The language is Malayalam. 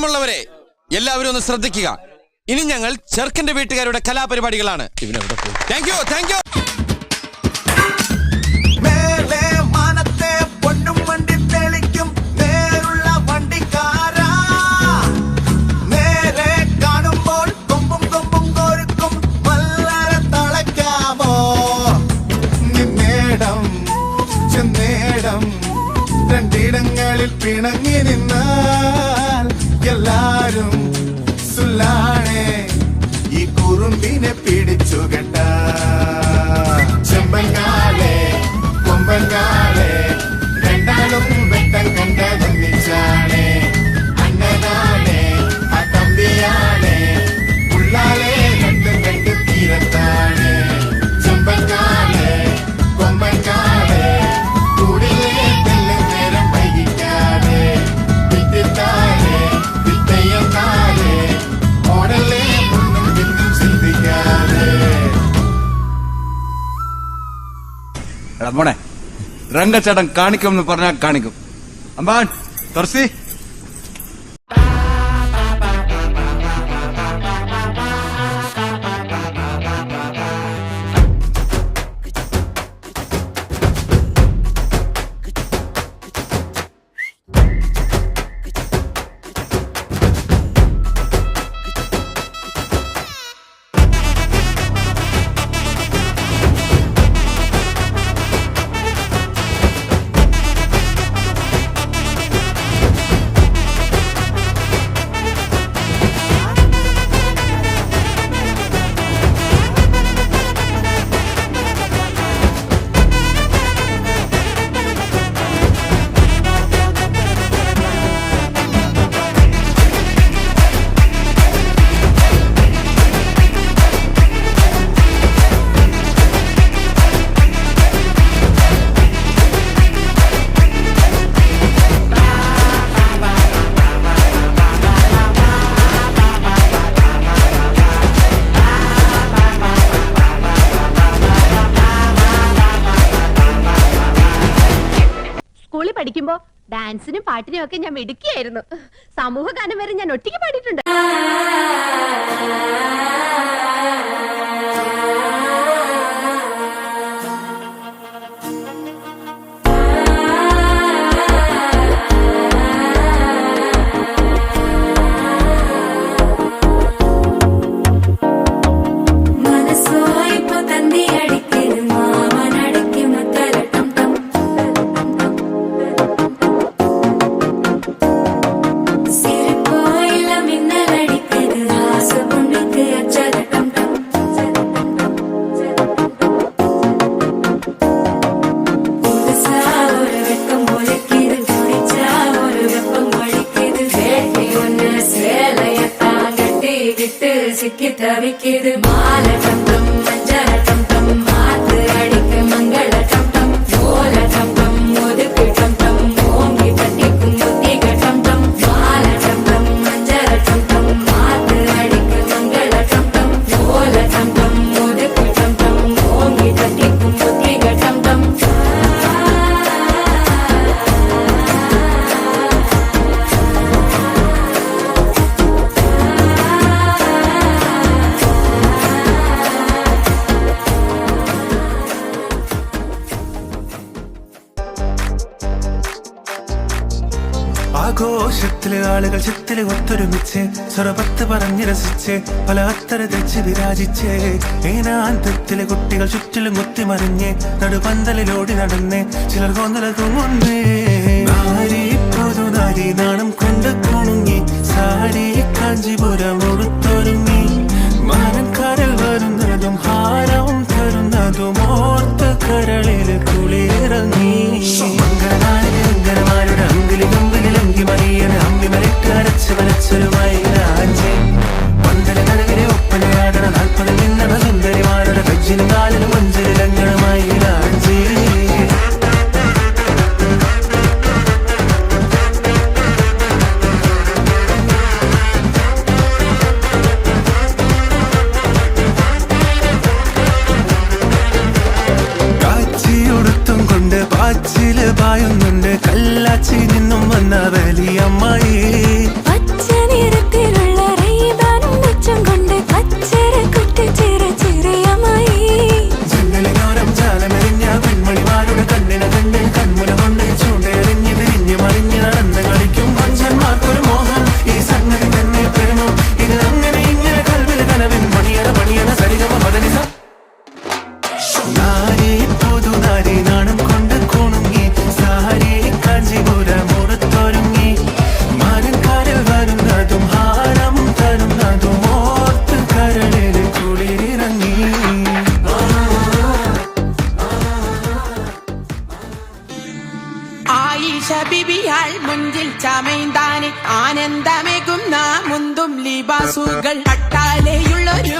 പ്രിയമുള്ളവരെ, എല്ലാവരും ഒന്ന് ശ്രദ്ധിക്കുക. ഇനി ഞങ്ങൾ ചെറുക്കന്റെ വീട്ടുകാരുടെ കലാപരിപാടികളാണ്. Thank you, thank you. രണ്ടിടങ്ങളിൽ പിണങ്ങി നിന്നാൽ എല്ലാരും സുല്ലാണേ, ഈ കുറുമ്പിനെ പിടിച്ചു കെട്ട. ചെമ്പങ്കാലേ കൊമ്പങ്കാലേ രണ്ടാളും വെട്ടം കണ്ടതൊന്നിച്ചാണേ. അണ്ണനാണേ ആ തമ്പിയാണേ, ഉള്ളാലേ രണ്ടും രണ്ട് തീരത്താണേ. ചെമ്പങ്കാലേ കൊമ്പങ്കാലേ മോനെ, രംഗച്ചേട്ടൻ കാണിക്കും പറഞ്ഞാൽ കാണിക്കും. അമ്പാൻ തുറസി പഠിക്കുമ്പോ ഡാൻസിനും പാട്ടിനും ഒക്കെ ഞാൻ മിടുക്കിയായിരുന്നു. സമൂഹ ഗാനം വരെ ഞാൻ ഒറ്റയ്ക്ക് പാടിയിട്ടുണ്ട്. சிக்கி தவிக்கிது மால டம்டம் மஞ்சள டம்டம் மாத்து அடிக்கு மங்கள டம்டம் ஓல டம்டம் ஒதுக்கு டம்டம் ஓங்கி தட்டிக்கும் புத்திக டம்டம் மால டம்டம் மஞ்சள டம்டம் மாத்து அடிக்கு மங்கள டம்டம் ஓல டம்டம் ஒதுக்கு டம்டம் ஓங்கி தட்டிக்கும் புத்திக டம்டம் ആഘോഷത്തില് ആളുകൾ ചിത്തില് ഒത്തൊരുമിച്ച് സ്വരപത്ത് പറഞ്ഞ് രസിച്ച് പല അത്തര തെച്ച് വിരാജിച്ച് ഏനാന്തത്തിലെ കുട്ടികൾ ചുറ്റിലും കുത്തിമറിഞ്ഞ് നടുപന്തലിലോടി നടന്ന് ചിലർ കൊന്നല തൂങ്ങുന്നേ. പുതുനാരി നാണം കൊണ്ട് കുണുങ്ങി സാരി കാഞ്ചിപുരം ഉടുത്തൊരുങ്ങി മാനക്കാരിൽ വരുന്നതും ഹാരവും തരുന്നതും ഓർത്ത് കരളിൽ കുളിയിറങ്ങി. മംഗളമാരുടെ അങ്കിലി കമ്പിലും മറിയന് അമ്മി മരിട്ട് അരച്ച് വരച്ചൊരുമായി രാജേ പന്തല കരകിലെ ഒപ്പനയാടണ 40 നിന്നണ സുന്ദരിമാരുടെ കജ്ജിനും കാലിനും മഞ്ചലിലങ്ങളുമായി രാജേ. കാച്ചിയുടുത്തും കൊണ്ട് പാച്ചില് പായുന്നുണ്ട് കല്ലാച്ചി നിന്നും വന്ന വലിയമ്മായി. പച്ചനി ബാസുകൾ കട്ടാലെയുള്ളൊരു